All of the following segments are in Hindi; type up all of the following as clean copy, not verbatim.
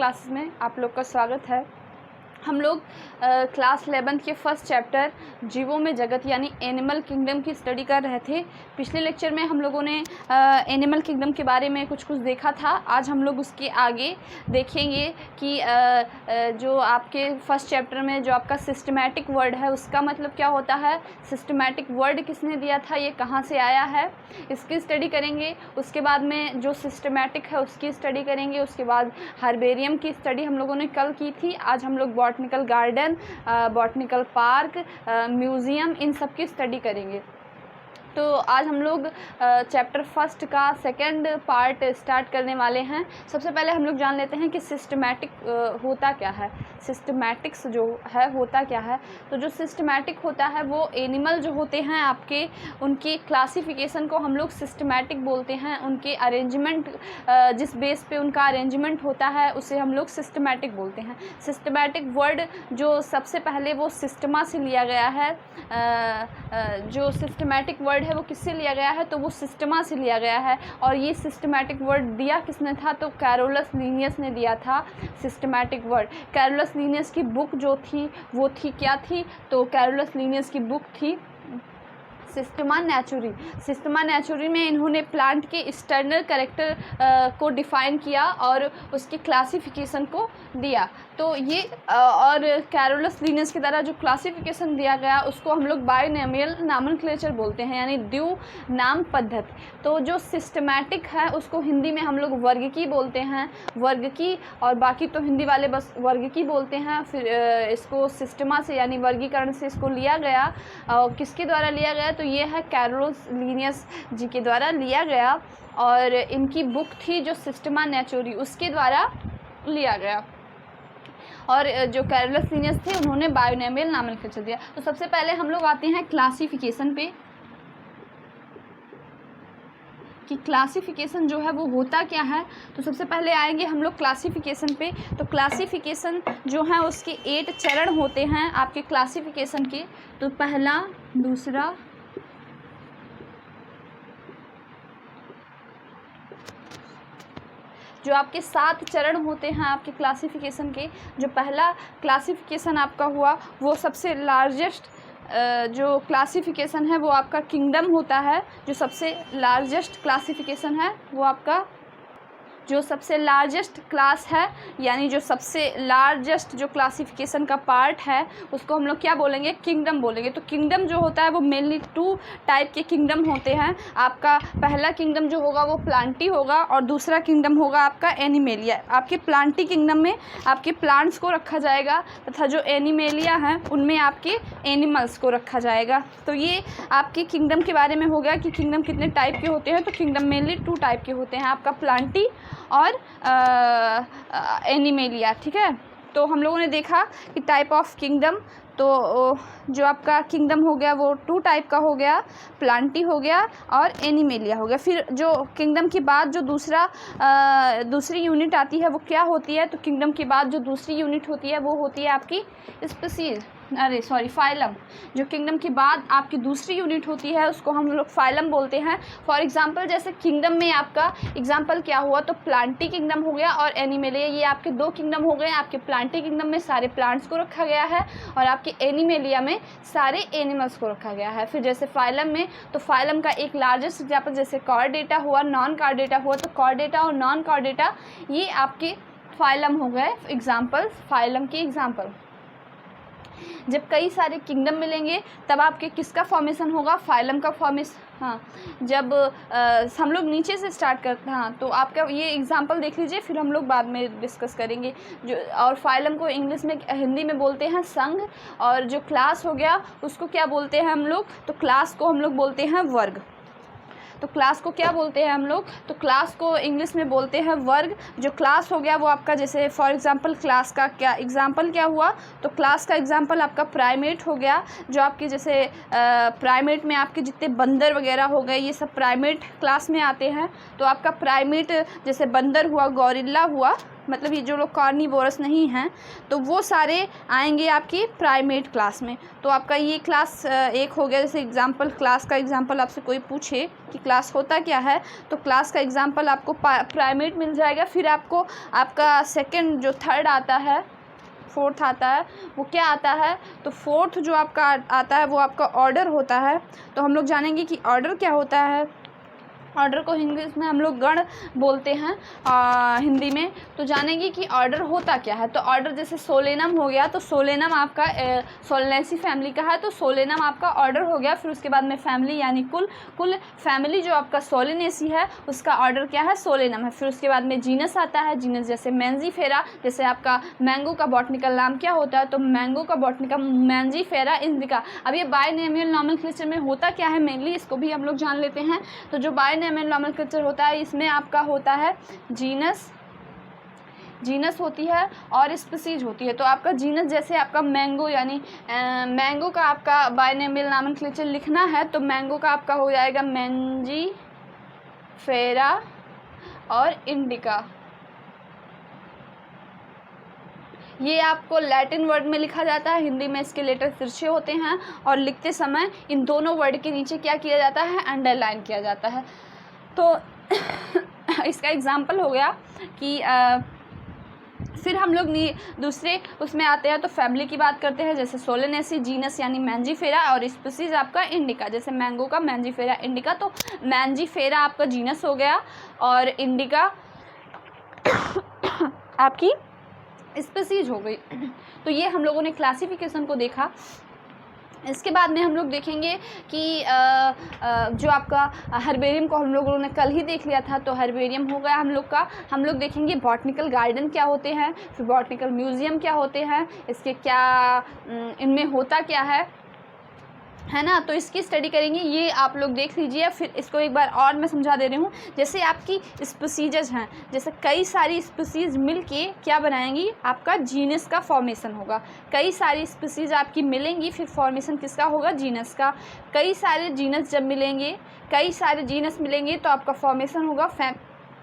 क्लासेस में आप लोग का स्वागत है। हम लोग क्लास 11 के फर्स्ट चैप्टर जीवों में जगत यानी एनिमल किंगडम की स्टडी कर रहे थे। पिछले लेक्चर में हम लोगों ने एनिमल किंगडम के बारे में कुछ देखा था। आज हम लोग उसके आगे देखेंगे कि जो आपके फर्स्ट चैप्टर में जो आपका सिस्टमैटिक वर्ड है उसका मतलब क्या होता है, सिस्टमैटिक वर्ड किसने दिया था, ये कहाँ से आया है, इसकी स्टडी करेंगे। उसके बाद में जो सिस्टमैटिक है उसकी स्टडी करेंगे। उसके बाद हर्बेरियम की स्टडी हम लोगों ने कल की थी। आज हम लोग botanical garden, botanical park, museum, इन सब की स्टडी करेंगे। तो आज हम लोग चैप्टर फर्स्ट का सेकंड पार्ट स्टार्ट करने वाले हैं। सबसे पहले हम लोग जान लेते हैं कि सिस्टमैटिक होता क्या है, सिस्टमैटिक्स जो है होता क्या है। तो जो सिस्टमैटिक होता है वो एनिमल जो होते हैं आपके, उनकी क्लासिफिकेशन को हम लोग सिस्टमैटिक बोलते हैं। उनके अरेंजमेंट, जिस बेस पे उनका अरेंजमेंट होता है उसे हम लोग सिस्टमैटिक बोलते हैं। सिस्टमैटिक वर्ड जो सबसे पहले वो सिस्टमा से लिया गया है। जो सिस्टमैटिक वर्ड है वो किससे लिया गया है, तो वो सिस्टमा से लिया गया है। और ये सिस्टमैटिक वर्ड दिया किसने था, तो कैरोलस लीनियस ने दिया था सिस्टमैटिक वर्ड। कैरोलस लीनियस की बुक जो थी वो थी क्या थी, तो कैरोलस लीनियस की बुक थी सिस्टमा नेचुरी। सिस्टमा नेचुरी में इन्होंने प्लांट के एक्सटर्नल कैरेक्टर को डिफ़ाइन किया और उसकी क्लासिफिकेशन को दिया। तो ये और कैरोलस लीनियस के द्वारा जो क्लासिफिकेशन दिया गया उसको हम लोग बायोनोमियल नॉमेनक्लेचर बोलते हैं, यानी द्वि नाम पद्धति। तो जो सिस्टमैटिक है उसको हिंदी में हम लोग वर्गीकी बोलते हैं, वर्गीकी, और बाकी तो हिंदी वाले बस वर्गीकी बोलते हैं। फिर इसको सिस्टमा से यानी वर्गीकरण से इसको लिया गया। किसके द्वारा लिया गया, तो ये है कैरोलस लीनियस जी के द्वारा लिया गया। और इनकी बुक थी जो सिस्टमा नेचुरी, उसके द्वारा लिया गया। और जो कैरोलस लीनियस थे उन्होंने बायोनोमियल नॉमेनक्लेचर दिया। तो सबसे पहले हम लोग आते हैं क्लासिफिकेशन पे कि क्लासिफिकेशन जो है वो होता क्या है। तो सबसे पहले आएंगे हम लोग क्लासिफिकेशन पे। तो क्लासिफिकेशन जो है उसके 8 चरण होते हैं आपके क्लासिफिकेशन के। तो पहला, दूसरा, जो आपके 7 चरण होते हैं आपके क्लासिफिकेशन के। जो पहला क्लासिफिकेशन आपका हुआ वो सबसे लार्जेस्ट जो क्लासिफिकेशन है वो आपका किंगडम होता है। जो सबसे लार्जेस्ट क्लासिफिकेशन है वो आपका, जो सबसे लार्जेस्ट क्लास है यानी जो सबसे लार्जेस्ट जो क्लासिफिकेशन का पार्ट है उसको हम लोग क्या बोलेंगे, किंगडम बोलेंगे। तो किंगडम जो होता है वो मेनली 2 टाइप के किंगडम होते हैं। आपका पहला किंगडम जो होगा वो प्लांटी होगा और दूसरा किंगडम होगा आपका एनिमेलिया। आपके प्लांटी किंगडम में आपके प्लांट्स को रखा जाएगा तथा जो एनिमेलिया हैं उनमें आपके एनिमल्स को रखा जाएगा। तो ये आपके किंगडम के बारे में हो गया कि किंगडम कितने टाइप के होते हैं। तो किंगडम मेनली 2 टाइप के होते हैं, आपका प्लांटी और एनिमेलिया। ठीक है, तो हम लोगों ने देखा कि टाइप ऑफ किंगडम, तो जो आपका किंगडम हो गया वो 2 टाइप का हो गया, प्लांटी हो गया और एनिमेलिया हो गया। फिर जो किंगडम के बाद जो दूसरी यूनिट आती है वो क्या होती है, तो किंगडम के बाद जो दूसरी यूनिट होती है वो होती है आपकी फाइलम। जो किंगडम के बाद आपकी दूसरी यूनिट होती है उसको हम लोग फाइलम बोलते हैं। फॉर एग्जांपल जैसे किंगडम में आपका एग्जांपल क्या हुआ, तो प्लांटी किंगडम हो गया और एनिमेलिया, ये आपके 2 किंगडम हो गए। आपके प्लांटी किंगडम में सारे प्लांट्स को रखा गया है और आपके एनिमेलिया में सारे एनिमल्स को रखा गया है। फिर जैसे फाइलम में, तो फाइलम का एक लार्जेस्ट एग्जाम्पल जैसे कॉर्डेटा हुआ, नॉन कॉर्डेटा हुआ, तो कॉर्डेटा और नॉन कॉर्डेटा ये आपके फाइलम हो गए एग्जाम्पल, फाइलम के एग्जाम्पल। जब कई सारे किंगडम मिलेंगे तब आपके किसका फॉर्मेशन होगा, फाइलम का फॉर्मेशन। हाँ, जब हम लोग नीचे से स्टार्ट करते हैं, हाँ, तो आपका ये एग्जांपल देख लीजिए, फिर हम लोग बाद में डिस्कस करेंगे। जो और फाइलम को इंग्लिश में, हिंदी में बोलते हैं संघ। और जो क्लास हो गया उसको क्या बोलते हैं हम लोग, तो क्लास को हम लोग बोलते हैं वर्ग। तो क्लास को क्या बोलते हैं हम लोग, तो क्लास को इंग्लिश में बोलते हैं वर्ग। जो क्लास हो गया वो आपका, जैसे फॉर एग्जांपल क्लास का क्या एग्जांपल क्या हुआ, तो क्लास का एग्जांपल आपका प्राइमेट हो गया। जो आपके जैसे प्राइमेट में आपके जितने बंदर वगैरह हो गए ये सब प्राइमेट क्लास में आते हैं। तो आपका प्राइमेट जैसे बंदर हुआ, गौरिल्ला हुआ, मतलब ये जो लोग कार्निवोरस नहीं हैं तो वो सारे आएंगे आपकी प्राइमेट क्लास में। तो आपका ये क्लास एक हो गया। जैसे एग्जांपल, क्लास का एग्जांपल आपसे कोई पूछे कि क्लास होता क्या है, तो क्लास का एग्जांपल आपको प्राइमेट मिल जाएगा। फिर आपको आपका सेकंड जो थर्ड आता है, फोर्थ आता है, वो क्या आता है, तो फोर्थ जो आपका आता है वो आपका ऑर्डर होता है। तो हम लोग जानेंगे कि ऑर्डर क्या होता है। ऑर्डर को इंग्लिश में हम लोग गण बोलते हैं हिंदी में। तो जानेंगे कि ऑर्डर होता क्या है। तो ऑर्डर जैसे सोलेनम हो गया, तो सोलेनम आपका सोलनेसी फैमिली का है, तो सोलेनम आपका ऑर्डर हो गया। फिर उसके बाद में फैमिली यानी कुल फैमिली जो आपका सोलेनेसी है उसका ऑर्डर क्या है, सोलेनम है। फिर उसके बाद में जीनस आता है, जीनस जैसे मैंजीफेरा, जैसे आपका मैंगो का बॉटनिकल नाम क्या होता है, तो मैंगो का बॉटनिकल मैंजीफेरा इंडिका। अब ये बायनोमियल नॉमेनक्लेचर में होता क्या है मेनली, इसको भी हम लोग जान लेते हैं। तो जो बायनोमियल नॉमेनक्लेचर होता है इसमें आपका होता है जीनस होती है और स्पीसीज होती है। तो आपका जीनस जैसे आपका मैंगो यानी मैंगो का आपका बायनोमियल नॉमेनक्लेचर लिखना है तो मैंगो का आपका हो जाएगा मैंजीफेरा और इंडिका। ये आपको लैटिन वर्ड में लिखा जाता है, हिंदी में इसके लेटर तिरछे होते हैं और लिखते समय इन दोनों वर्ड के नीचे क्या किया जाता है, अंडरलाइन किया जाता है। तो इसका एग्जाम्पल हो गया कि फिर हम लोग दूसरे उसमें आते हैं तो फैमिली की बात करते हैं। जैसे सोलेनेसी, जीनस यानी मैंजीफेरा और स्पीसीज आपका इंडिका। जैसे मैंगो का मैंजीफेरा इंडिका, तो मैंजीफेरा आपका जीनस हो गया और इंडिका आपकी स्पीसीज हो गई। तो ये हम लोगों ने क्लासिफिकेशन को देखा। इसके बाद में हम लोग देखेंगे कि जो आपका हर्बेरियम को हम लोगों ने कल ही देख लिया था, तो हर्बेरियम हो गया हम लोग का। हम लोग देखेंगे बॉटनिकल गार्डन क्या होते हैं, फिर बॉटनिकल म्यूज़ियम क्या होते हैं, इसके क्या इनमें होता क्या है ना, तो इसकी स्टडी करेंगे। ये आप लोग देख लीजिए। फिर इसको एक बार और मैं समझा दे रही हूँ। जैसे आपकी स्पीसीज हैं, जैसे कई सारी स्पीसीज मिलके क्या बनाएंगी, आपका जीनस का फॉर्मेशन होगा। कई सारी स्पीसीज आपकी मिलेंगी, फिर फॉर्मेशन किसका होगा, जीनस का। कई सारे जीनस जब मिलेंगे, कई सारे जीनस मिलेंगे तो आपका फॉर्मेशन होगा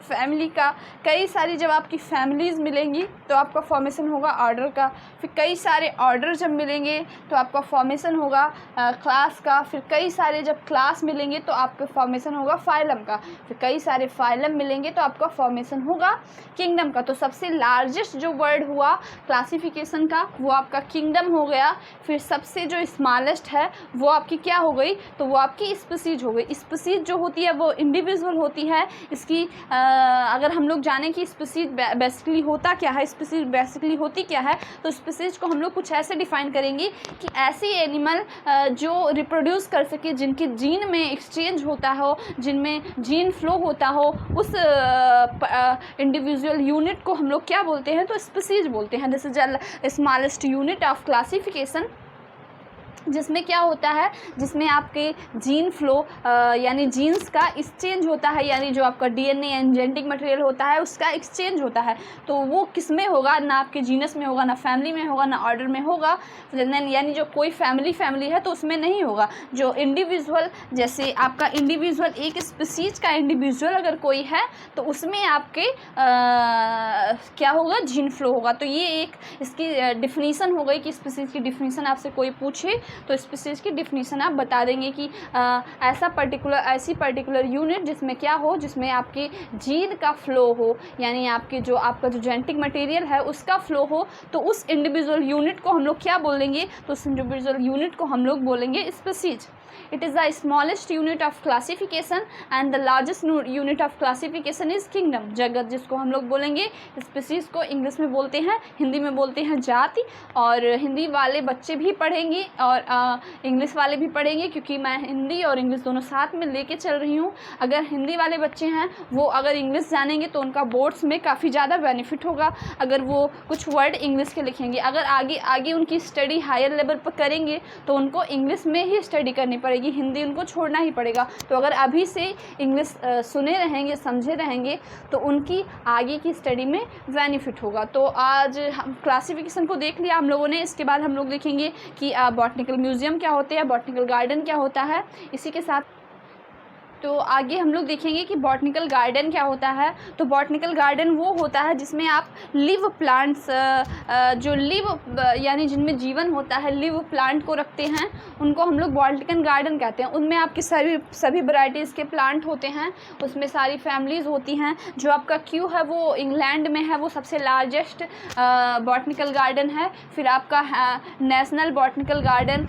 फैमिली का। कई सारी जब आपकी फैमिलीज़ मिलेंगी तो आपका फॉर्मेशन होगा ऑर्डर का। फिर कई सारे ऑर्डर जब मिलेंगे तो आपका फॉर्मेशन होगा क्लास का। फिर कई सारे जब क्लास मिलेंगे तो आपका फॉर्मेशन होगा फाइलम का। फिर कई सारे फाइलम मिलेंगे तो आपका फॉर्मेशन होगा किंगडम का। तो सबसे लार्जेस्ट जो वर्ड हुआ क्लासिफिकेशन का वो आपका किंगडम हो गया। फिर सबसे जो स्मॉलेस्ट है वो आपकी क्या हो गई, तो वो आपकी स्पीसीज हो गई। स्पीसीज जो होती है वो इंडिविजुअल होती है। इसकी अगर हम लोग जानें कि स्पीसीज बेसिकली होता क्या है, स्पीसीज बेसिकली होती क्या है, तो स्पीसीज को हम लोग कुछ ऐसे डिफाइन करेंगे कि ऐसी एनिमल जो रिप्रोड्यूस कर सके, जिनके जीन में एक्सचेंज होता हो, जिनमें जीन फ्लो होता हो, उस इंडिविजुअल यूनिट को हम लोग क्या बोलते हैं, तो स्पीसीज बोलते हैं। This is the smallest unit of classification, जिसमें क्या होता है, जिसमें आपके जीन फ्लो यानी जीन्स का एक्सचेंज होता है, यानी जो आपका डीएनए एंड जेनेटिक मटेरियल होता है उसका एक्सचेंज होता है। तो वो किस में होगा, ना आपके जीनस में होगा, ना फैमिली में होगा, ना ऑर्डर में होगा। यानी जो कोई फैमिली है तो उसमें नहीं होगा। जो इंडिविजुअल, जैसे आपका इंडिविजुअल एक स्पीसीज का इंडिविजुअल अगर कोई है तो उसमें आपके क्या होगा, जीन फ्लो होगा। तो ये एक इसकी डिफिनीसन हो गई कि स्पीसीज की डिफिनीसन आपसे कोई पूछे तो स्पीसीज की डिफिनीसन आप बता देंगे कि ऐसी पर्टिकुलर यूनिट जिसमें क्या हो, जिसमें आपके जीन का फ्लो हो, यानी आपका जो जेनेटिक मटेरियल है उसका फ्लो हो, तो उस इंडिविजुअल यूनिट को हम लोग क्या बोलेंगे, तो उस इंडिविजुअल यूनिट को हम लोग बोलेंगे species. It is the smallest unit of classification and the largest unit of classification is kingdom, जगत, जिसको हम लोग बोलेंगे स्पीसीज को इंग्लिश में बोलते हैं, हिंदी में बोलते हैं जाति। और हिंदी वाले बच्चे भी पढ़ेंगे और इंग्लिश वाले भी पढ़ेंगे, क्योंकि मैं हिंदी और इंग्लिश दोनों साथ में लेके चल रही हूँ। अगर हिंदी वाले बच्चे हैं वो अगर इंग्लिश जानेंगे तो उनका बोर्ड्स में काफ़ी ज़्यादा बेनिफिट होगा, अगर वो कुछ वर्ड इंग्लिश के लिखेंगे। अगर आगे उनकी स्टडी हायर लेवल पर करेंगे तो उनको इंग्लिश में ही स्टडी करनी पड़ेगी, हिंदी उनको छोड़ना ही पड़ेगा। तो अगर अभी से इंग्लिश सुने रहेंगे, समझे रहेंगे, तो उनकी आगे की स्टडी में बेनिफिट होगा। तो आज हम क्लासिफिकेशन को देख लिया हम लोगों ने। इसके बाद हम लोग देखेंगे कि बॉटनिकल म्यूज़ियम क्या होते हैं, बॉटनिकल गार्डन क्या होता है। इसी के साथ तो आगे हम लोग देखेंगे कि बॉटनिकल गार्डन क्या होता है। तो बॉटनिकल गार्डन वो होता है जिसमें आप लिव प्लांट्स, जो लिव यानी जिनमें जीवन होता है, लिव प्लांट को रखते हैं, उनको हम लोग बॉटनिकल गार्डन कहते हैं। उनमें आपकी सभी वैरायटीज़ के प्लांट होते हैं, उसमें सारी फैमिलीज़ होती हैं। जो आपका क्यू है वो इंग्लैंड में है, वो सबसे लार्जेस्ट बॉटनिकल गार्डन है। फिर आपका नेशनल बॉटनिकल गार्डन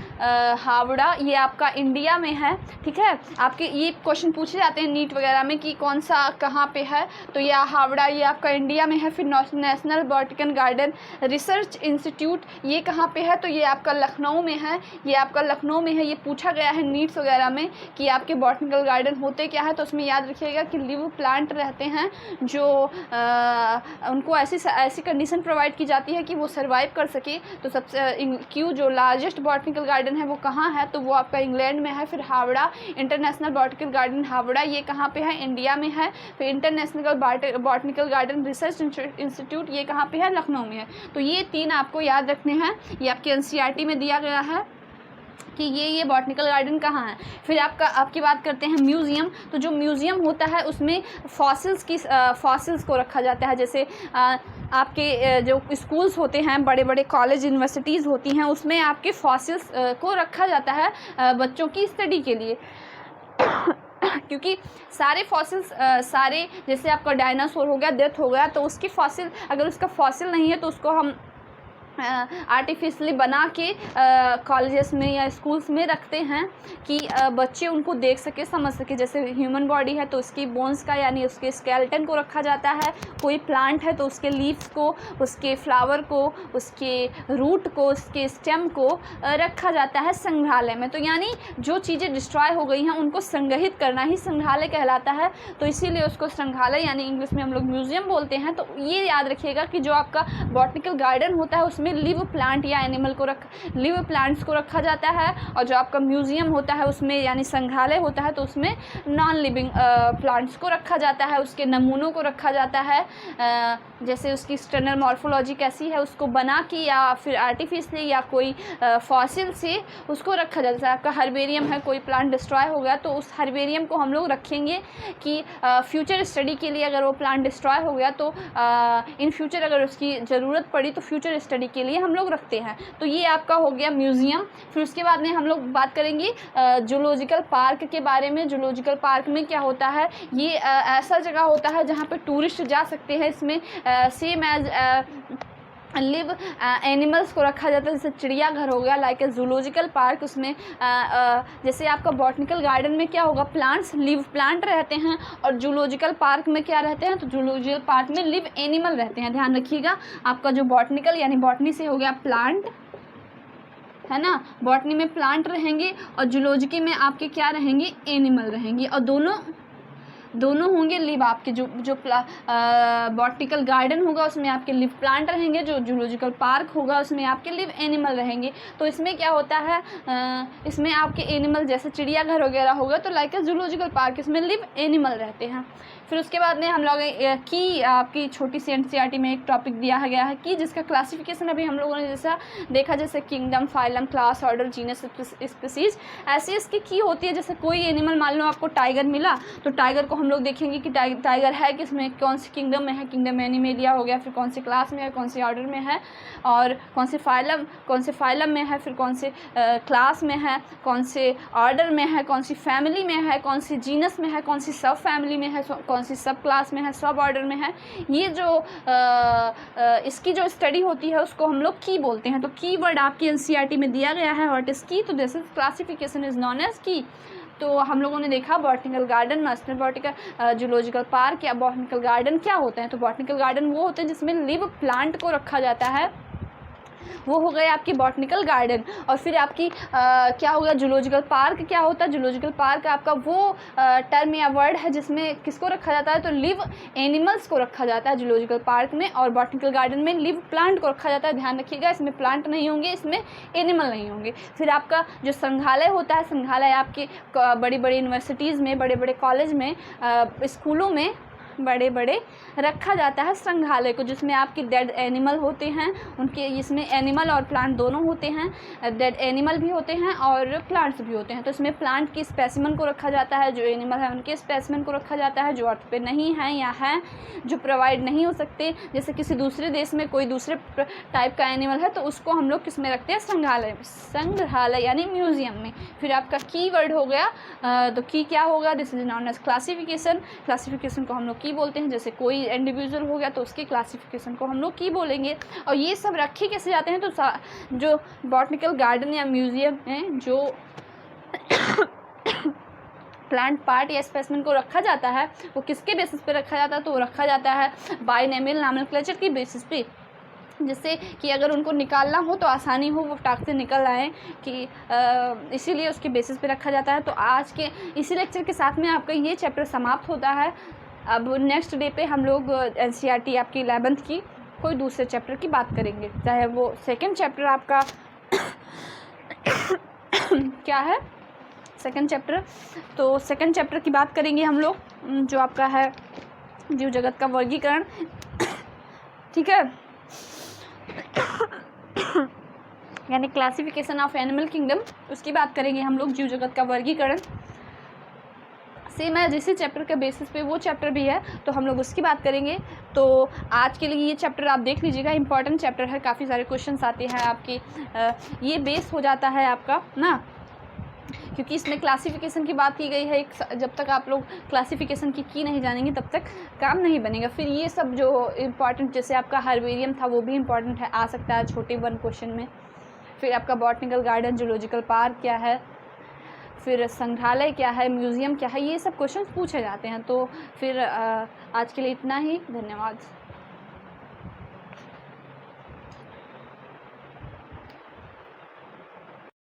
हावड़ा, ये आपका इंडिया में है। ठीक है, आपके ये क्वेश्चन पूछे जाते हैं नीट वगैरह में कि कौन सा कहाँ पे है, तो ये हावड़ा ये आपका इंडिया में है। फिर national botanical garden research institute ये कहाँ पे है, तो ये आपका लखनऊ में है। ये आपका लखनऊ में है। ये पूछा गया है नीट्स वगैरह में कि आपके बॉटनिकल गार्डन होते क्या है, तो उसमें याद रखिएगा कि लिव प्लांट रहते हैं जो उनको ऐसी कंडीशन प्रोवाइड की जाती है कि वो सर्वाइव कर सके। तो सबसे क्यू जो लार्जेस्ट बॉटनिकल गार्डन है वो कहाँ है, तो वो आपका इंग्लैंड में है। फिर Howrah international botanical garden Howrah ये कहाँ पे है, इंडिया में है। फिर international botanical garden research institute ये कहाँ पे है, लखनऊ में है। तो ये 3 आपको याद रखने हैं। ये आपके एनसीईआरटी में दिया गया है कि ये बॉटनिकल गार्डन कहाँ है। फिर आपकी बात करते हैं म्यूज़ियम। तो जो म्यूज़ियम होता है उसमें फॉसिल्स को रखा जाता है। जैसे आपके जो स्कूल्स होते हैं, बड़े बड़े कॉलेज यूनिवर्सिटीज़ होती हैं, उसमें आपके फॉसिल्स को रखा जाता है बच्चों की स्टडी के लिए। क्योंकि सारे फॉसिल्स सारे, जैसे आपका डायनासोर हो गया, डेथ हो गया, तो उसकी फॉसिल, अगर उसका फॉसिल नहीं है तो उसको हम आर्टिफिशियली बना के कॉलेजेस में या स्कूल्स में रखते हैं कि बच्चे उनको देख सके, समझ सके। जैसे ह्यूमन बॉडी है तो उसकी बोन्स का यानी उसके स्केलेटन को रखा जाता है। कोई प्लांट है तो उसके लीव्स को, उसके फ्लावर को, उसके रूट को, उसके स्टेम को रखा जाता है संग्रहालय में। तो यानी जो चीज़ें डिस्ट्रॉय हो गई हैं उनको संग्रहित करना ही संग्रहालय कहलाता है। तो इसीलिए उसको संग्रहालय यानी इंग्लिश में हम लोग म्यूज़ियम बोलते हैं। तो ये याद रखिएगा कि जो आपका बॉटनिकल गार्डन होता है उसमें लिव प्लांट या एनिमल को लिव प्लांट्स को रखा जाता है। और जो आपका म्यूज़ियम होता है उसमें यानी संग्रहालय होता है तो उसमें नॉन लिविंग प्लांट्स को रखा जाता है, उसके नमूनों को रखा जाता है। जैसे उसकी एक्सटर्नल मॉर्फोलॉजी कैसी है उसको बना के या फिर आर्टिफिशियली या कोई फॉसिल से उसको रखा जाता है। आपका हर्बेरियम है, कोई प्लांट डिस्ट्रॉय हो गया तो उस हर्बेरियम को हम लोग रखेंगे कि फ्यूचर स्टडी के लिए, अगर वो प्लांट डिस्ट्रॉय हो गया तो इन फ्यूचर अगर उसकी ज़रूरत पड़ी तो फ्यूचर स्टडी के लिए हम लोग रखते हैं। तो ये आपका हो गया म्यूज़ियम। फिर उसके बाद में हम लोग बात करेंगे जूलॉजिकल पार्क के बारे में। जूलॉजिकल पार्क में क्या होता है, ये ऐसा जगह होता है जहाँ पे टूरिस्ट जा सकते हैं। इसमें सेम एज लिव एनिमल्स को रखा जाता है, जैसे चिड़ियाघर हो गया, लाइक ए जूलॉजिकल पार्क। उसमें जैसे आपका बॉटनिकल गार्डन में क्या होगा, प्लांट्स, लिव प्लांट रहते हैं, और जूलॉजिकल पार्क में क्या रहते हैं, तो जूलॉजिकल पार्क में लिव एनिमल रहते हैं। ध्यान रखिएगा, आपका जो बॉटनिकल यानी बॉटनी से हो गया प्लांट है ना, बॉटनी में प्लांट रहेंगे और जूलॉजिकल में आपके क्या रहेंगे, एनिमल रहेंगे। और दोनों होंगे लिव। आपके जो बॉटनिकल गार्डन होगा उसमें आपके लिव प्लांट रहेंगे, जो जूलॉजिकल पार्क होगा उसमें आपके लिव एनिमल रहेंगे। तो इसमें क्या होता है, इसमें आपके एनिमल जैसे चिड़ियाघर वगैरह होगा तो लाइक ए जूलॉजिकल पार्क, इसमें लिव एनिमल रहते हैं। फिर उसके बाद में हम लोग की आपकी छोटी सी एनसीईआरटी में एक टॉपिक दिया गया है कि जिसका क्लासिफिकेशन अभी हम लोगों ने जैसा देखा, जैसे kingdom, phylum, class, order, genus, species, ऐसी इसकी की होती है। जैसे कोई एनिमल, मान लो आपको टाइगर मिला तो टाइगर को हम लोग देखेंगे कि टाइगर है किसमें, कौन से किंगडम में है, किंगडम एनिमेलिया हो गया, फिर कौन से क्लास में है, कौन से ऑर्डर में है, और कौन से फाइलम में है, फिर कौन से क्लास में है, कौन से ऑर्डर में है, कौन सी फैमिली में है, कौन सी जीनस में है, कौन सी सब फैमिली में है, कौन सी सब क्लास में है, सब ऑर्डर में है। ये जो इसकी जो स्टडी होती है उसको हम लोग की बोलते हैं। तो की वर्ड आपकी एनसीईआरटी में दिया गया है, व्हाट इज़ की, तो this is classification is known as key. तो हम लोगों ने देखा botanical garden, national botanical zoological park या बॉटनिकल गार्डन क्या होते हैं। तो बॉटनिकल गार्डन वो होते हैं जिसमें लिव प्लांट को रखा जाता है, वो हो गए आपकी बॉटनिकल गार्डन। और फिर आपकी क्या होगा, जूलॉजिकल पार्क क्या होता है। जूलॉजिकल पार्क आपका वो टर्म या वर्ड है जिसमें किसको रखा जाता है, तो लिव एनिमल्स को रखा जाता है जूलॉजिकल पार्क में, और बॉटनिकल गार्डन में लिव प्लांट को रखा जाता है। ध्यान रखिएगा, इसमें प्लांट नहीं होंगे, इसमें एनिमल नहीं होंगे। फिर आपका जो संग्रहालय होता है, संग्रहालय आपके बड़ी बड़ी यूनिवर्सिटीज़ में, बड़े बड़े कॉलेज में, स्कूलों में बड़े बड़े रखा जाता है संग्रहालय को, जिसमें आपके डेड एनिमल होते हैं, उनके इसमें एनिमल और प्लांट दोनों होते हैं, डेड एनिमल भी होते हैं और प्लांट्स भी होते हैं। तो इसमें प्लांट की स्पेसिमन को रखा जाता है, जो एनिमल है उनके स्पेसिमन को रखा जाता है, जो अर्थ पे नहीं है या है जो प्रोवाइड नहीं हो सकते, जैसे किसी दूसरे देश में कोई दूसरे टाइप का एनिमल है तो उसको हम लोग किस में रखते हैं, संग्रहालय यानी म्यूजियम में। फिर आपका की वर्ड हो गया, तो की क्या होगा, this is known as classification. Classification को हम लोग की बोलते हैं, जैसे कोई इंडिविजुअल हो गया तो उसके क्लासिफिकेशन को हम लोग की बोलेंगे। और ये सब रखे कैसे जाते हैं, तो जो बॉटनिकल गार्डन या म्यूजियम है, जो प्लांट पार्ट या स्पेसिमेन को रखा जाता है वो किसके बेसिस पे रखा जाता है, तो वो रखा जाता है बाइनोमियल नॉमेनक्लेचर की बेसिस पे, जिससे कि अगर उनको निकालना हो तो आसानी हो, वो फटाक से निकल आए कि इसीलिए उसके बेसिस पे रखा जाता है। तो आज के इसी लेक्चर के साथ में आपका ये चैप्टर समाप्त होता है। अब नेक्स्ट डे पे हम लोग NCERT आपकी 11th की कोई दूसरे चैप्टर की बात करेंगे, चाहे वो सेकेंड चैप्टर आपका क्या है, सेकेंड चैप्टर। तो सेकेंड चैप्टर की बात करेंगे हम लोग, जो आपका है जीव जगत का वर्गीकरण, ठीक है, यानी क्लासिफिकेशन ऑफ एनिमल किंगडम, उसकी बात करेंगे हम लोग, जीव जगत का वर्गीकरण। सेम है जिस चैप्टर के बेसिस पे वो चैप्टर भी है तो हम लोग उसकी बात करेंगे। तो आज के लिए ये चैप्टर आप देख लीजिएगा, इंपॉर्टेंट चैप्टर है, काफ़ी सारे क्वेश्चंस आते हैं आपके, ये बेस हो जाता है आपका ना, क्योंकि इसमें क्लासिफिकेशन की बात की गई है। जब तक आप लोग क्लासिफिकेशन की नहीं जानेंगे तब तक काम नहीं बनेगा। फिर ये सब जो इम्पॉर्टेंट, जैसे आपका हर्बेरियम था वो भी इम्पॉर्टेंट है, आ सकता है छोटे 1 क्वेश्चन में। फिर आपका बॉटनिकल गार्डन, जूलॉजिकल पार्क क्या है, फिर संग्रहालय क्या है, म्यूज़ियम क्या है, ये सब क्वेश्चंस पूछे जाते हैं। तो फिर आज के लिए इतना ही, धन्यवाद।